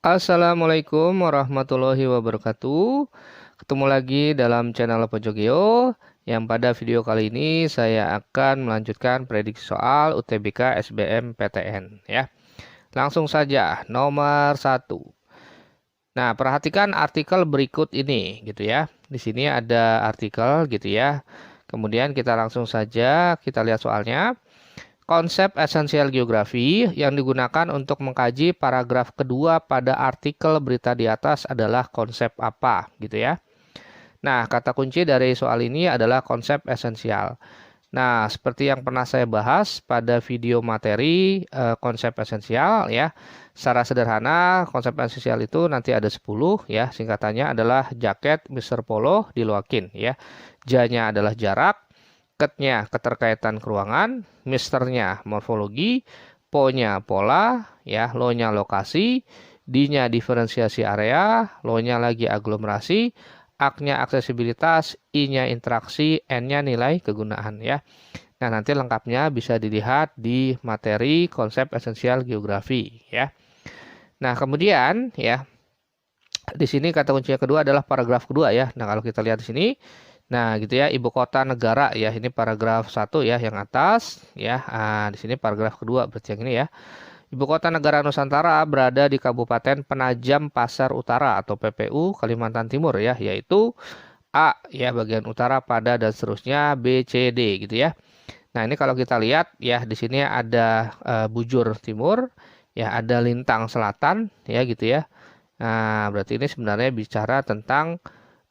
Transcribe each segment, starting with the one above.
Assalamualaikum warahmatullahi wabarakatuh. Ketemu lagi dalam channel Pojogeo, yang pada video kali ini saya akan melanjutkan prediksi soal UTBK SBM PTN ya. Langsung saja nomor 1. Nah, perhatikan artikel berikut ini gitu ya. Di sini ada artikel gitu ya. Kemudian kita langsung saja kita lihat soalnya. Konsep esensial geografi yang digunakan untuk mengkaji paragraf kedua pada artikel berita di atas adalah konsep apa, gitu ya. Nah, kata kunci dari soal ini adalah konsep esensial. Nah, seperti yang pernah saya bahas pada video materi konsep esensial ya. Secara sederhana, konsep esensial itu nanti ada 10 ya. Singkatannya adalah jaket Mr. Polo diluakin ya. J-nya adalah jarak, ketnya keterkaitan keruangan, misternya morfologi, po-nya pola, ya, lo-nya lokasi, D-nya diferensiasi area, lo-nya lagi aglomerasi, A-nya aksesibilitas, I-nya interaksi, N-nya nilai kegunaan ya. Nah, nanti lengkapnya bisa dilihat di materi konsep esensial geografi ya. Nah, kemudian ya di sini kata kunci yang kedua adalah paragraf kedua ya. Nah, kalau kita lihat di sini, nah gitu ya, ibu kota negara ya, ini paragraf 1 ya yang atas ya. Di sini paragraf kedua berarti yang ini ya. Ibu kota negara Nusantara berada di Kabupaten Penajam Pasar Utara atau PPU Kalimantan Timur ya, yaitu A ya bagian utara pada dan seterusnya B, C, D gitu ya. Nah, ini kalau kita lihat ya di sini ada bujur timur, ya ada lintang selatan ya gitu ya. Nah, berarti ini sebenarnya bicara tentang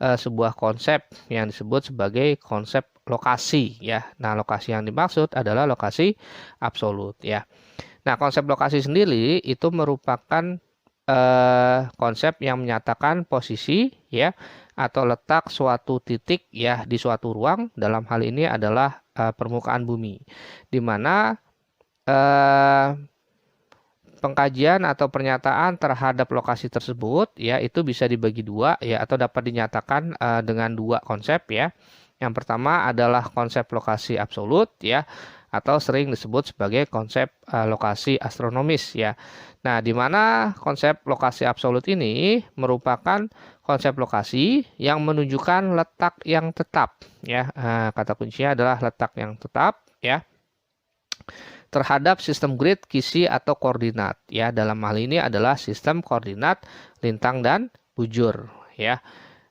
sebuah konsep yang disebut sebagai konsep lokasi ya. Nah, lokasi yang dimaksud adalah lokasi absolut ya. Nah, konsep lokasi sendiri itu merupakan konsep yang menyatakan posisi ya atau letak suatu titik ya di suatu ruang, dalam hal ini adalah permukaan bumi, di mana eh, pengkajian atau pernyataan terhadap lokasi tersebut ya itu bisa dibagi dua ya atau dapat dinyatakan dengan dua konsep ya. Yang pertama adalah konsep lokasi absolut ya atau sering disebut sebagai konsep lokasi astronomis ya. Nah, di mana konsep lokasi absolut ini merupakan konsep lokasi yang menunjukkan letak yang tetap ya. Kata kuncinya adalah letak yang tetap ya terhadap sistem grid, kisi atau koordinat ya. Dalam hal ini adalah sistem koordinat lintang dan bujur ya.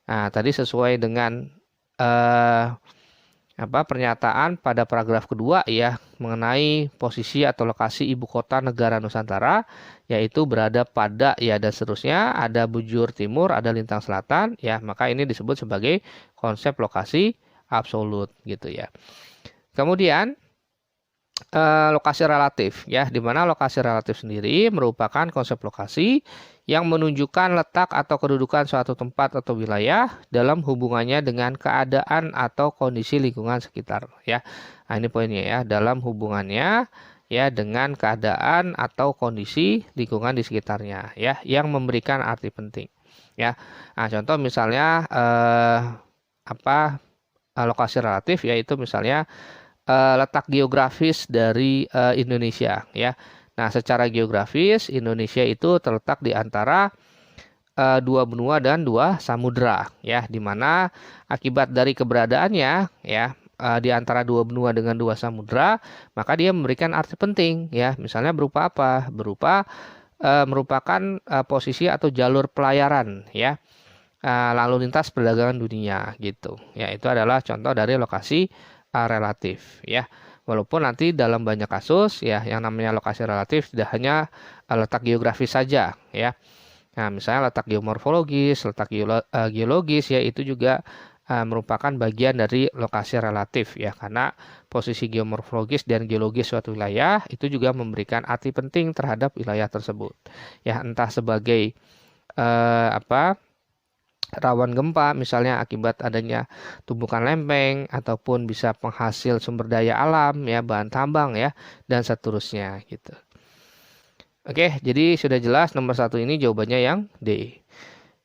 Nah, tadi sesuai dengan eh, pernyataan pada paragraf kedua ya mengenai posisi atau lokasi ibu kota negara Nusantara, yaitu berada pada ya dan seterusnya, ada bujur timur, ada lintang selatan ya, maka ini disebut sebagai konsep lokasi absolut gitu ya. Kemudian lokasi relatif ya, di mana lokasi relatif sendiri merupakan konsep lokasi yang menunjukkan letak atau kedudukan suatu tempat atau wilayah dalam hubungannya dengan keadaan atau kondisi lingkungan sekitar ya. Nah, ini poinnya ya, dalam hubungannya ya dengan keadaan atau kondisi lingkungan di sekitarnya ya yang memberikan arti penting ya. Nah, contoh misalnya lokasi relatif yaitu misalnya letak geografis dari Indonesia ya. Nah, secara geografis Indonesia itu terletak di antara dua benua dan dua samudra ya, di mana akibat dari keberadaannya ya di antara dua benua dengan dua samudra, maka dia memberikan arti penting ya. Misalnya berupa apa? Berupa merupakan posisi atau jalur pelayaran ya. Lalu lintas perdagangan dunia gitu. Ya, itu adalah contoh dari lokasi relatif ya. Walaupun nanti dalam banyak kasus ya yang namanya lokasi relatif tidak hanya letak geografis saja ya. Nah, misalnya letak geomorfologis, letak geologis ya itu juga merupakan bagian dari lokasi relatif ya, karena posisi geomorfologis dan geologis suatu wilayah itu juga memberikan arti penting terhadap wilayah tersebut. Ya, entah sebagai rawan gempa misalnya akibat adanya tumbukan lempeng ataupun bisa penghasil sumber daya alam ya, bahan tambang ya dan seterusnya gitu. Oke, jadi sudah jelas nomor 1 ini jawabannya yang D.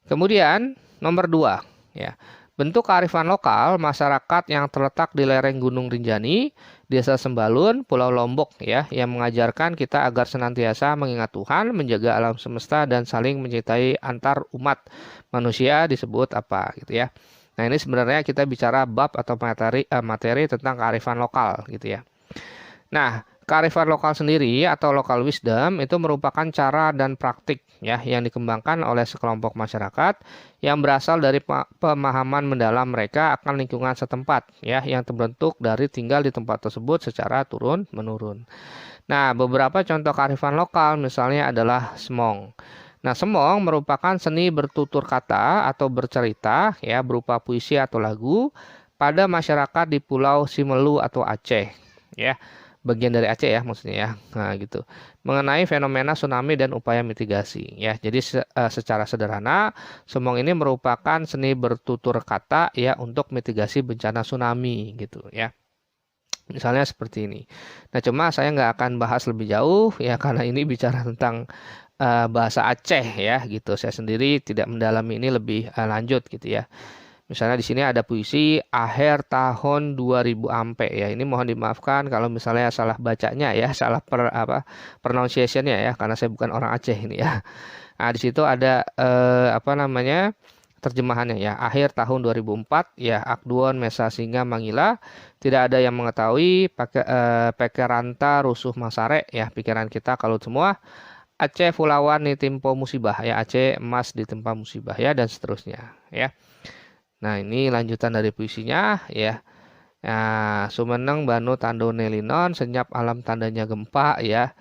Kemudian nomor 2 ya. Bentuk kearifan lokal masyarakat yang terletak di lereng Gunung Rinjani, Desa Sembalun, Pulau Lombok ya, yang mengajarkan kita agar senantiasa mengingat Tuhan, menjaga alam semesta dan saling mencintai antar umat manusia disebut apa gitu ya. Nah, ini sebenarnya kita bicara bab atau materi tentang kearifan lokal gitu ya. Nah, kearifan lokal sendiri atau local wisdom itu merupakan cara dan praktik ya yang dikembangkan oleh sekelompok masyarakat yang berasal dari pemahaman mendalam mereka akan lingkungan setempat ya yang terbentuk dari tinggal di tempat tersebut secara turun menurun. Nah, beberapa contoh kearifan lokal misalnya adalah semong. Nah, semong merupakan seni bertutur kata atau bercerita ya berupa puisi atau lagu pada masyarakat di Pulau Simelu atau Aceh ya. Bagian dari Aceh ya maksudnya ya. Nah, gitu. Mengenai fenomena tsunami dan upaya mitigasi ya. Jadi secara sederhana, semong ini merupakan seni bertutur kata ya untuk mitigasi bencana tsunami gitu ya. Misalnya seperti ini. Nah, cuma saya nggak akan bahas lebih jauh ya karena ini bicara tentang bahasa Aceh ya gitu. Saya sendiri tidak mendalami ini lebih lanjut gitu ya. Misalnya di sini ada puisi akhir tahun 2000 ampe ya. Ini mohon dimaafkan kalau misalnya salah bacanya ya, salah pronunciation-nya ya karena saya bukan orang Aceh ini ya. Nah, di situ ada terjemahannya ya. Akhir tahun 2004 ya, Akduon Mesa Singa Mangila, tidak ada yang mengetahui pekeranta rusuh masare ya, pikiran kita kalau semua Aceh Pulauan ditimpa musibah ya, Aceh emas ditimpa musibah ya dan seterusnya ya. Nah, ini lanjutan dari puisinya ya. Nah, Sumeneng Banu Tando Nelinon senyap alam tandanya gempa ya.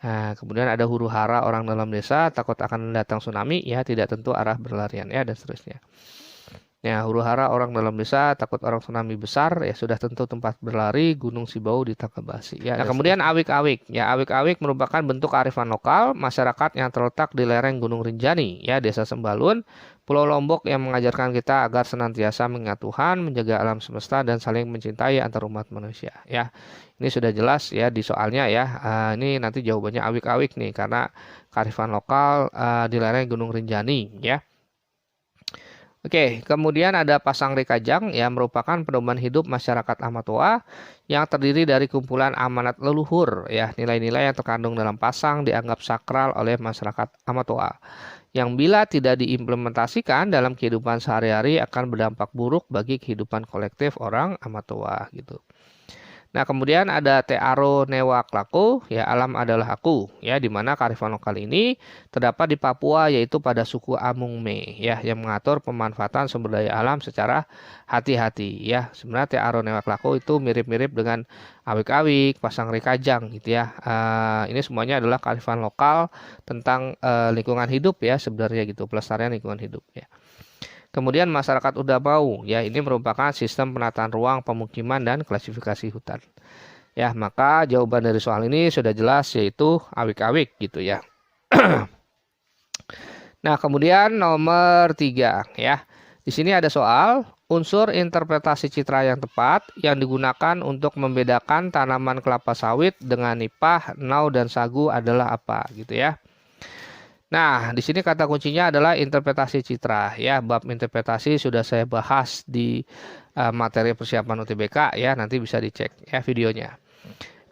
Nah, kemudian ada huru hara orang dalam desa takut akan datang tsunami ya, tidak tentu arah berlarian ya dan seterusnya. Ya, huru hara orang dalam desa takut orang tsunami besar ya sudah tentu tempat berlari Gunung Sibau di Takabasi ya. Nah, kemudian awik-awik ya, awik-awik merupakan bentuk kearifan lokal masyarakat yang terletak di lereng Gunung Rinjani ya, Desa Sembalun, Pulau Lombok yang mengajarkan kita agar senantiasa mengingat Tuhan, menjaga alam semesta dan saling mencintai antar umat manusia ya. Ini sudah jelas ya di soalnya ya. Ini nanti jawabannya awik-awik nih karena kearifan lokal di lereng Gunung Rinjani ya. Oke, kemudian ada Pasang Rikajang yang merupakan pedoman hidup masyarakat Amatoa yang terdiri dari kumpulan amanat leluhur ya, nilai-nilai yang terkandung dalam pasang dianggap sakral oleh masyarakat Amatoa yang bila tidak diimplementasikan dalam kehidupan sehari-hari akan berdampak buruk bagi kehidupan kolektif orang Amatoa gitu. Nah, kemudian ada Te Aro Newa Klako, ya alam adalah aku, ya di mana kearifan lokal ini terdapat di Papua yaitu pada suku Amungme, ya yang mengatur pemanfaatan sumber daya alam secara hati-hati, ya. Sebenarnya Te Aro Newa Klako itu mirip-mirip dengan awik-awik, pasang rikajang gitu ya. Ini semuanya adalah kearifan lokal tentang lingkungan hidup ya sebenarnya gitu, pelestarian lingkungan hidup ya. Kemudian masyarakat Udapau, ya ini merupakan sistem penataan ruang pemukiman dan klasifikasi hutan. Ya, maka jawaban dari soal ini sudah jelas yaitu awik-awik gitu ya. Nah, kemudian nomor 3 ya. Di sini ada soal unsur interpretasi citra yang tepat yang digunakan untuk membedakan tanaman kelapa sawit dengan nipah, nau dan sagu adalah apa gitu ya. Nah, di sini kata kuncinya adalah interpretasi citra ya. Bab interpretasi sudah saya bahas di materi persiapan UTBK ya, nanti bisa dicek ya videonya.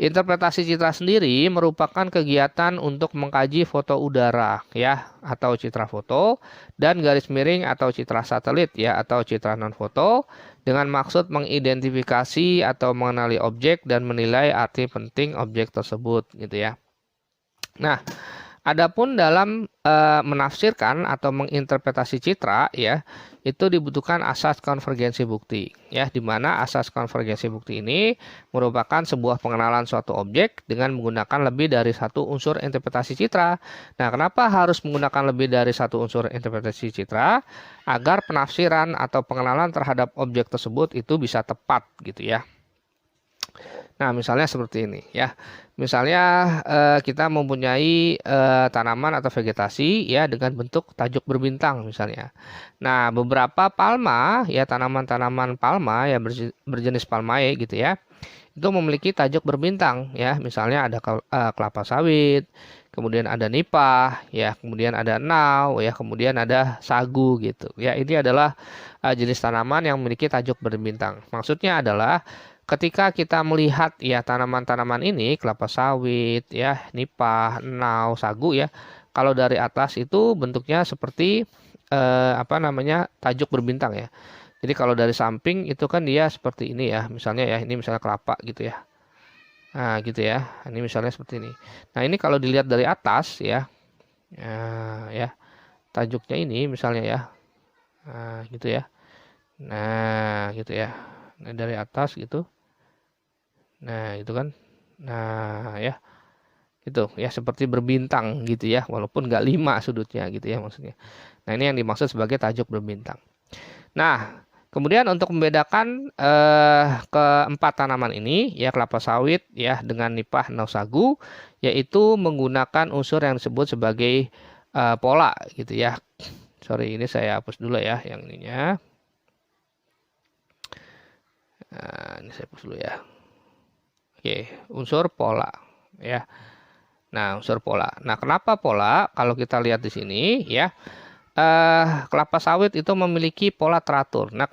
Interpretasi citra sendiri merupakan kegiatan untuk mengkaji foto udara ya atau citra foto dan garis miring atau citra satelit ya atau citra non foto dengan maksud mengidentifikasi atau mengenali objek dan menilai arti penting objek tersebut gitu ya. Nah, adapun dalam menafsirkan atau menginterpretasi citra ya, itu dibutuhkan asas konvergensi bukti ya, di mana asas konvergensi bukti ini merupakan sebuah pengenalan suatu objek dengan menggunakan lebih dari satu unsur interpretasi citra. Nah, kenapa harus menggunakan lebih dari satu unsur interpretasi citra? Agar penafsiran atau pengenalan terhadap objek tersebut itu bisa tepat gitu ya. Nah, misalnya seperti ini ya. Misalnya kita mempunyai tanaman atau vegetasi ya dengan bentuk tajuk berbintang misalnya. Nah, beberapa palma ya tanaman-tanaman palma yang berjenis palmae gitu ya. Itu memiliki tajuk berbintang ya. Misalnya ada kelapa sawit, kemudian ada nipah, ya, kemudian ada nau, ya, kemudian ada sagu gitu. Ya, ini adalah jenis tanaman yang memiliki tajuk berbintang. Maksudnya adalah ketika kita melihat ya tanaman-tanaman ini, kelapa sawit, ya, nipah, nau, sagu ya, kalau dari atas itu bentuknya seperti apa namanya, tajuk berbintang ya. Jadi kalau dari samping itu kan dia seperti ini ya, misalnya ya, ini misalnya kelapa gitu ya. Nah, gitu ya. Ini misalnya seperti ini. Nah, ini kalau dilihat dari atas ya, ya, tajuknya ini misalnya ya. Nah, gitu ya. Nah, gitu ya. Nah, dari atas gitu. Nah, itu kan. Nah, ya. Gitu ya, seperti berbintang gitu ya, walaupun nggak 5 sudutnya gitu ya maksudnya. Nah, ini yang dimaksud sebagai tajuk berbintang. Nah, kemudian untuk membedakan keempat tanaman ini, ya kelapa sawit ya dengan nipah nau sagu, yaitu menggunakan unsur yang disebut sebagai pola gitu ya. Sorry, ini saya hapus dulu ya yang ininya. Nah, ini saya hapus dulu ya. Oke, unsur pola ya. Nah, unsur pola. Nah, kenapa pola? Kalau kita lihat di sini ya. Kelapa sawit itu memiliki pola teratur. Nah,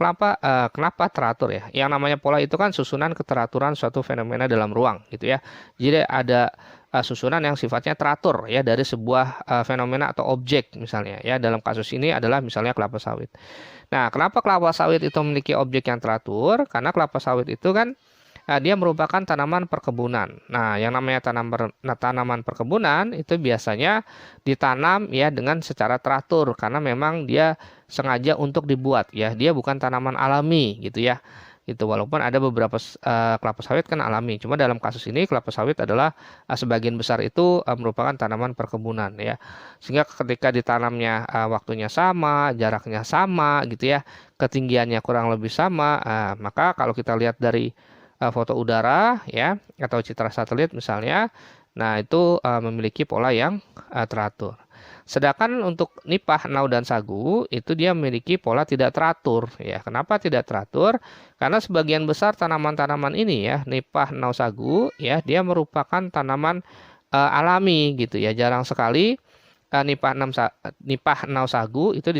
kenapa teratur ya? Yang namanya pola itu kan susunan keteraturan suatu fenomena dalam ruang, gitu ya. Jadi ada susunan yang sifatnya teratur ya dari sebuah fenomena atau objek misalnya ya. Dalam kasus ini adalah misalnya kelapa sawit. Nah, kenapa kelapa sawit itu memiliki objek yang teratur? Karena kelapa sawit itu kan dia merupakan tanaman perkebunan. Nah, yang namanya tanaman perkebunan itu biasanya ditanam ya dengan secara teratur karena memang dia sengaja untuk dibuat ya. Dia bukan tanaman alami gitu ya. Gitu, walaupun ada beberapa kelapa sawit kan alami. Cuma dalam kasus ini kelapa sawit adalah sebagian besar itu merupakan tanaman perkebunan ya. Sehingga ketika ditanamnya waktunya sama, jaraknya sama gitu ya, ketinggiannya kurang lebih sama, maka kalau kita lihat dari foto udara ya atau citra satelit misalnya, nah itu memiliki pola yang teratur. Sedangkan untuk nipah, nau dan sagu itu dia memiliki pola tidak teratur ya. Kenapa tidak teratur? Karena sebagian besar tanaman-tanaman ini ya, nipah, nau, sagu ya, dia merupakan tanaman alami gitu ya. Jarang sekali nipah, nau, sagu itu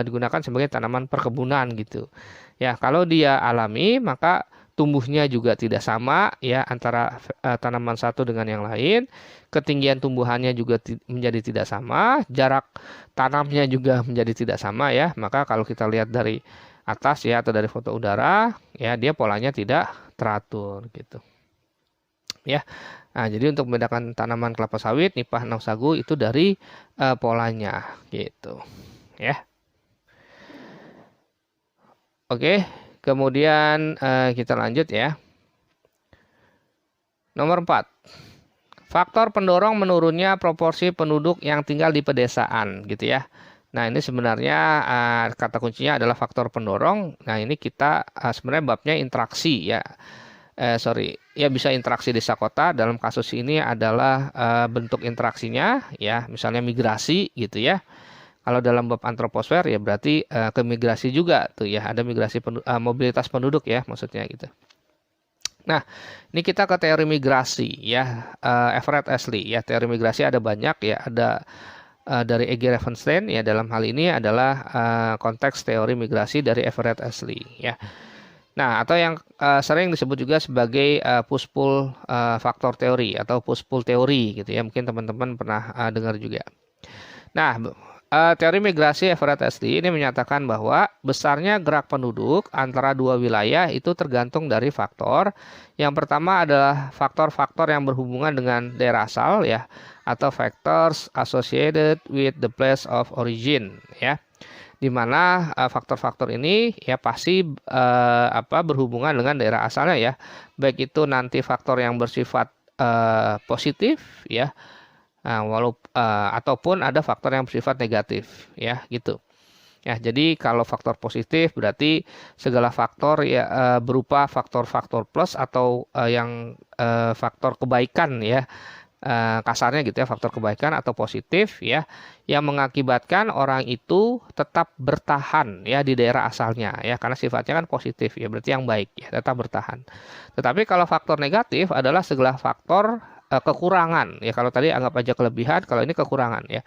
digunakan sebagai tanaman perkebunan gitu. Ya, kalau dia alami maka tumbuhnya juga tidak sama ya antara tanaman satu dengan yang lain. Ketinggian tumbuhannya juga menjadi tidak sama, jarak tanamnya juga menjadi tidak sama ya. Maka kalau kita lihat dari atas ya atau dari foto udara ya dia polanya tidak teratur gitu. Ya. Nah, jadi untuk membedakan tanaman kelapa sawit, nipah, nau, sagu itu dari polanya gitu. Ya. Oke. Kemudian kita lanjut ya. Nomor 4. Faktor pendorong menurunnya proporsi penduduk yang tinggal di pedesaan gitu ya. Nah, ini sebenarnya kata kuncinya adalah faktor pendorong. Nah, ini kita sebenarnya babnya interaksi ya. Ya bisa interaksi desa kota. Dalam kasus ini adalah bentuk interaksinya ya, misalnya migrasi gitu ya. Kalau dalam bab antroposfer ya berarti ke migrasi juga tuh ya, ada migrasi mobilitas penduduk ya maksudnya gitu. Nah, ini kita ke teori migrasi ya, Everett Ashley ya. Teori migrasi ada banyak ya, ada dari E.G. Ravenstein ya, dalam hal ini adalah konteks teori migrasi dari Everett Ashley ya. Nah, atau yang sering disebut juga sebagai push-pull faktor teori atau push-pull teori gitu ya. Mungkin teman-teman pernah dengar juga. Nah, teori migrasi Everett Ashley ini menyatakan bahwa besarnya gerak penduduk antara dua wilayah itu tergantung dari faktor. Yang pertama adalah faktor-faktor yang berhubungan dengan daerah asal ya, atau factors associated with the place of origin ya. Di mana faktor-faktor ini ya pasti berhubungan dengan daerah asalnya ya. Baik itu nanti faktor yang bersifat positif ya. Nah, ataupun ada faktor yang bersifat negatif ya gitu. Ya, jadi kalau faktor positif berarti segala faktor ya berupa faktor-faktor plus atau yang faktor kebaikan ya. Kasarnya gitu ya, faktor kebaikan atau positif ya yang mengakibatkan orang itu tetap bertahan ya di daerah asalnya ya, karena sifatnya kan positif ya, berarti yang baik ya, tetap bertahan. Tetapi kalau faktor negatif adalah segala faktor kekurangan ya. Kalau tadi anggap aja kelebihan, kalau ini kekurangan ya.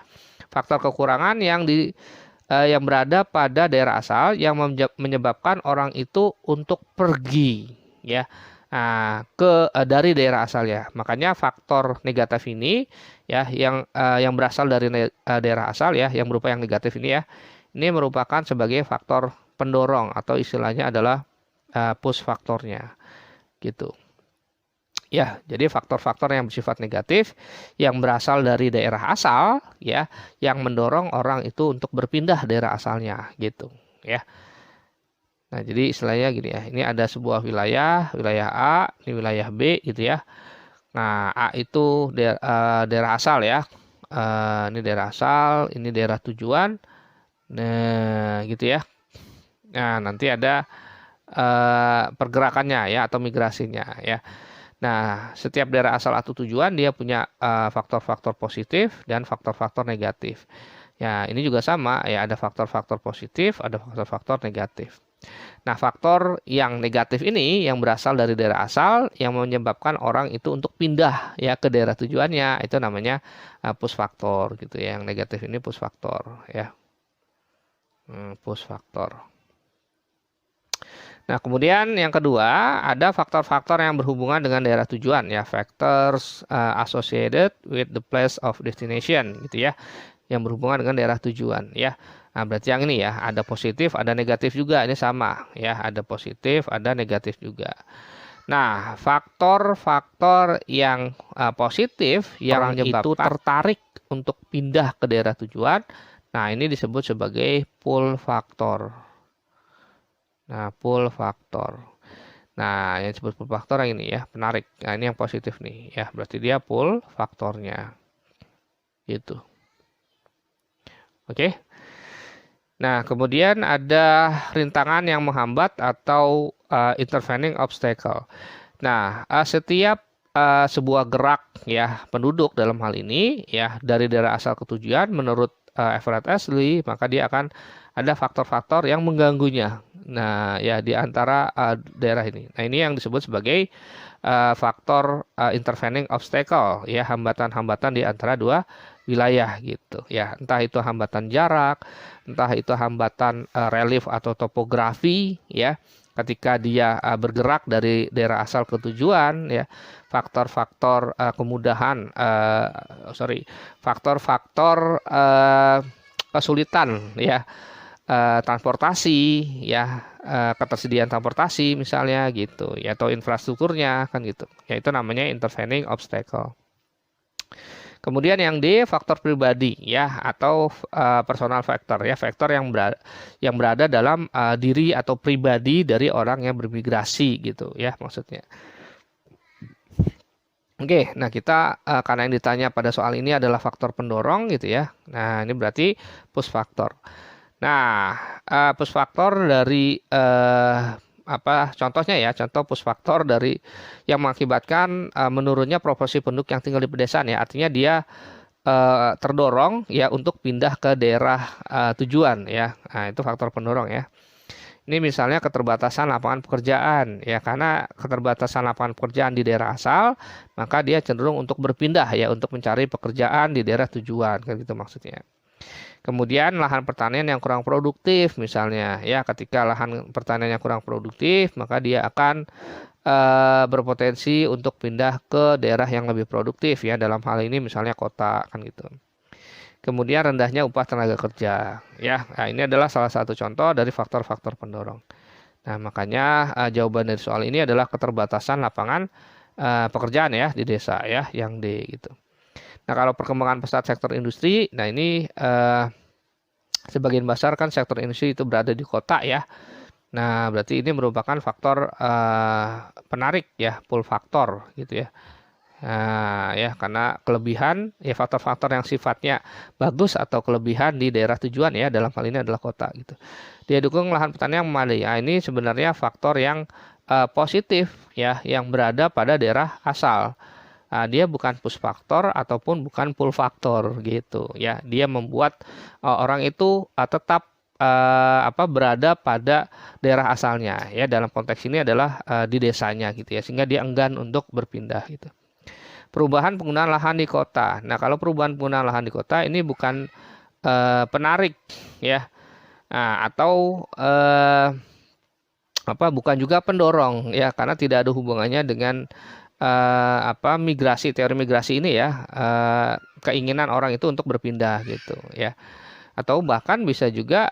Faktor kekurangan yang berada pada daerah asal yang menyebabkan orang itu untuk pergi ya, dari daerah asalnya. Makanya faktor negatif ini ya yang berasal dari daerah asal ya, yang berupa yang negatif ini ya, ini merupakan sebagai faktor pendorong atau istilahnya adalah push faktornya gitu. Ya, jadi faktor-faktor yang bersifat negatif yang berasal dari daerah asal ya, yang mendorong orang itu untuk berpindah daerah asalnya gitu ya. Nah, jadi istilahnya gini ya. Ini ada sebuah wilayah A, ini wilayah B gitu ya. Nah, A itu daerah asal ya. Ini daerah asal, ini daerah tujuan. Nah, gitu ya. Nah, nanti ada pergerakannya ya atau migrasinya ya. Nah, setiap daerah asal atau tujuan dia punya faktor-faktor positif dan faktor-faktor negatif. Ya, ini juga sama ya, ada faktor-faktor positif, ada faktor-faktor negatif. Nah, faktor yang negatif ini yang berasal dari daerah asal yang menyebabkan orang itu untuk pindah ya ke daerah tujuannya, itu namanya push faktor gitu ya. Yang negatif ini push faktor ya. Push faktor. Nah, kemudian yang kedua, ada faktor-faktor yang berhubungan dengan daerah tujuan ya, factors associated with the place of destination gitu ya, yang berhubungan dengan daerah tujuan ya. Nah, berarti yang ini ya, ada positif, ada negatif juga, ini sama ya, ada positif, ada negatif juga. Nah, faktor-faktor yang positif yang orang itu tertarik untuk pindah ke daerah tujuan, nah ini disebut sebagai pull faktor. Nah, pull faktor. Nah, yang disebut pull faktor yang ini ya, penarik. Nah, ini yang positif nih ya, berarti dia pull faktornya. Gitu. Oke. Nah, kemudian ada rintangan yang menghambat atau intervening obstacle. Nah, setiap sebuah gerak ya penduduk dalam hal ini ya dari daerah asal ke tujuan menurut Everett Ashley, maka dia akan ada faktor-faktor yang mengganggunya. Nah, ya di antara daerah ini. Nah, ini yang disebut sebagai faktor intervening obstacle, ya hambatan-hambatan di antara dua wilayah gitu. Ya, entah itu hambatan jarak, entah itu hambatan relief atau topografi, ya. Ketika dia bergerak dari daerah asal ke tujuan, ya, faktor-faktor kemudahan, faktor-faktor kesulitan, ya. Transportasi ya, ketersediaan transportasi misalnya gitu ya, atau infrastrukturnya kan gitu ya, itu namanya intervening obstacle. Kemudian yang D, faktor pribadi ya, atau personal factor ya, faktor yang berada dalam diri atau pribadi dari orang yang bermigrasi gitu ya maksudnya. Oke, nah kita karena yang ditanya pada soal ini adalah faktor pendorong gitu ya. Nah, ini berarti push factor. Nah, push faktor dari contohnya ya, contoh push faktor dari yang mengakibatkan menurunnya proporsi penduduk yang tinggal di pedesaan ya, artinya dia terdorong ya untuk pindah ke daerah tujuan ya. Nah, itu faktor pendorong ya. Ini misalnya keterbatasan lapangan pekerjaan ya, karena keterbatasan lapangan pekerjaan di daerah asal, maka dia cenderung untuk berpindah ya untuk mencari pekerjaan di daerah tujuan kan gitu maksudnya. Kemudian lahan pertanian yang kurang produktif misalnya ya, ketika lahan pertanian yang kurang produktif maka dia akan berpotensi untuk pindah ke daerah yang lebih produktif ya, dalam hal ini misalnya kota kan gitu. Kemudian rendahnya upah tenaga kerja ya. Nah, ini adalah salah satu contoh dari faktor-faktor pendorong. Nah, makanya jawaban dari soal ini adalah keterbatasan lapangan pekerjaan ya di desa ya, yang D gitu. Nah, kalau perkembangan pesat sektor industri, nah ini sebagian besar kan sektor industri itu berada di kota ya. Nah, berarti ini merupakan faktor penarik ya, pull faktor gitu ya. Nah, ya karena kelebihan ya, faktor-faktor yang sifatnya bagus atau kelebihan di daerah tujuan ya, dalam hal ini adalah kota gitu. Dia dukung lahan pertanian yang memadai. Nah, ini sebenarnya faktor yang positif ya, yang berada pada daerah asal. Dia bukan push faktor ataupun bukan pull faktor gitu ya. Dia membuat orang itu tetap berada pada daerah asalnya ya, dalam konteks ini adalah di desanya gitu ya, sehingga dia enggan untuk berpindah gitu. perubahan penggunaan lahan di kota. Nah, kalau perubahan penggunaan lahan di kota ini bukan penarik ya, atau bukan juga pendorong ya, karena tidak ada hubungannya dengan migrasi, teori migrasi ini ya, keinginan orang itu untuk berpindah gitu ya. Atau bahkan bisa juga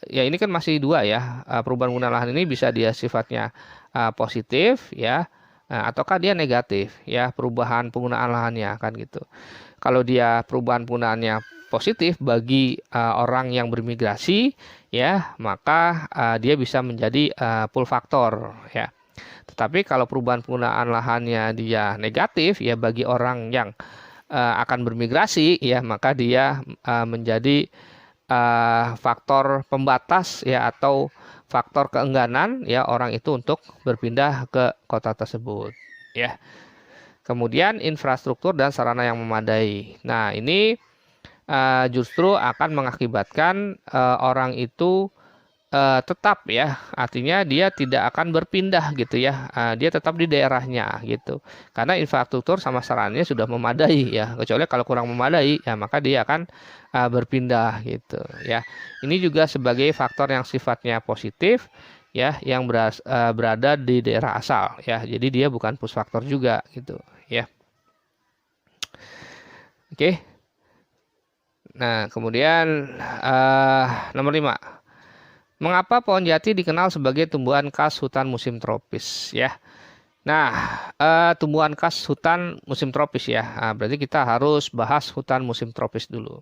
ya ini kan masih dua ya, perubahan penggunaan lahan ini bisa dia sifatnya positif ya, ataukah dia negatif ya, perubahan penggunaan lahannya kan gitu. Kalau dia perubahan penggunaannya positif bagi orang yang bermigrasi ya, maka dia bisa menjadi pull faktor ya. Tetapi kalau perubahan penggunaan lahannya dia negatif ya bagi orang yang akan bermigrasi ya, maka dia menjadi faktor pembatas ya, atau faktor keengganan ya orang itu untuk berpindah ke kota tersebut ya. Kemudian infrastruktur dan sarana yang memadai. Nah, ini justru akan mengakibatkan orang itu tetap ya, artinya dia tidak akan berpindah gitu ya, dia tetap di daerahnya gitu, karena infrastruktur sama sarannya sudah memadai ya, kecuali kalau kurang memadai ya maka dia akan berpindah gitu ya. Ini juga sebagai faktor yang sifatnya positif ya, yang berada di daerah asal ya, jadi dia bukan push faktor juga gitu ya. Oke. Nah, kemudian nomor 5. Mengapa pohon jati dikenal sebagai tumbuhan khas hutan musim tropis ya? Nah, tumbuhan khas hutan musim tropis ya. Berarti kita harus bahas hutan musim tropis dulu.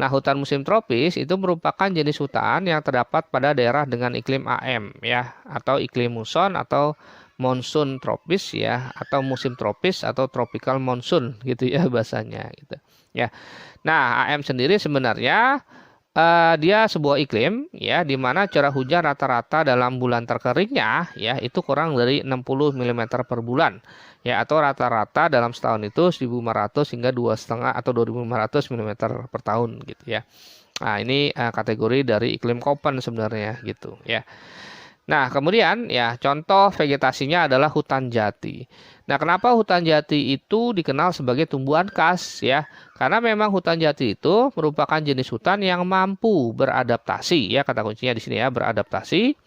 Nah, hutan musim tropis itu merupakan jenis hutan yang terdapat pada daerah dengan iklim AM ya, atau iklim muson atau monsun tropis ya, atau musim tropis atau tropical monsoon gitu ya bahasanya gitu ya. Nah, AM sendiri sebenarnya dia sebuah iklim ya, di mana curah hujan rata-rata dalam bulan terkeringnya ya itu kurang dari 60 mm per bulan ya, atau rata-rata dalam setahun itu 1.500 hingga 2,5 atau 2.500 mm per tahun gitu ya. Nah, ini kategori dari iklim Köppen sebenarnya gitu ya. Nah, kemudian ya contoh vegetasinya adalah hutan jati. Nah, kenapa hutan jati itu dikenal sebagai tumbuhan khas ya? Karena memang hutan jati itu merupakan jenis hutan yang mampu beradaptasi ya, kata kuncinya di sini ya, beradaptasi.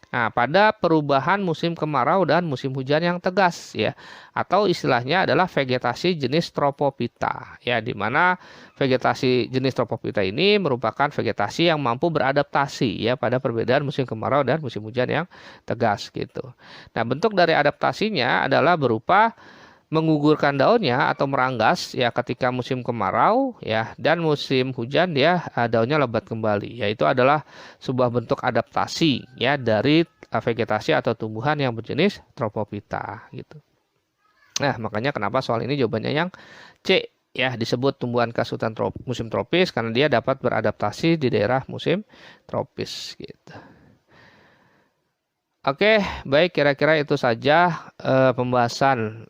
Nah, pada perubahan musim kemarau dan musim hujan yang tegas ya, atau istilahnya adalah vegetasi jenis tropophyta ya, di mana vegetasi jenis tropophyta ini merupakan vegetasi yang mampu beradaptasi ya pada perbedaan musim kemarau dan musim hujan yang tegas gitu. Nah, bentuk dari adaptasinya adalah berupa menggugurkan daunnya atau meranggas ya ketika musim kemarau ya, dan musim hujan dia daunnya lebat kembali. Yaitu adalah sebuah bentuk adaptasi ya dari vegetasi atau tumbuhan yang berjenis tropophyta gitu. Nah, makanya kenapa soal ini jawabannya yang C ya, disebut tumbuhan khas hutan musim tropis karena dia dapat beradaptasi di daerah musim tropis gitu. Oke, baik, kira-kira itu saja pembahasan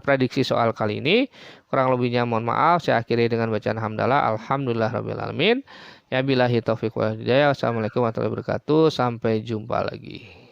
prediksi soal kali ini. Kurang lebihnya mohon maaf, saya akhiri dengan bacaan hamdalah. Alhamdulillahirrahmanirrahim. Ya billahi taufiq wal hidayah. Wassalamualaikum warahmatullahi wabarakatuh. Sampai jumpa lagi.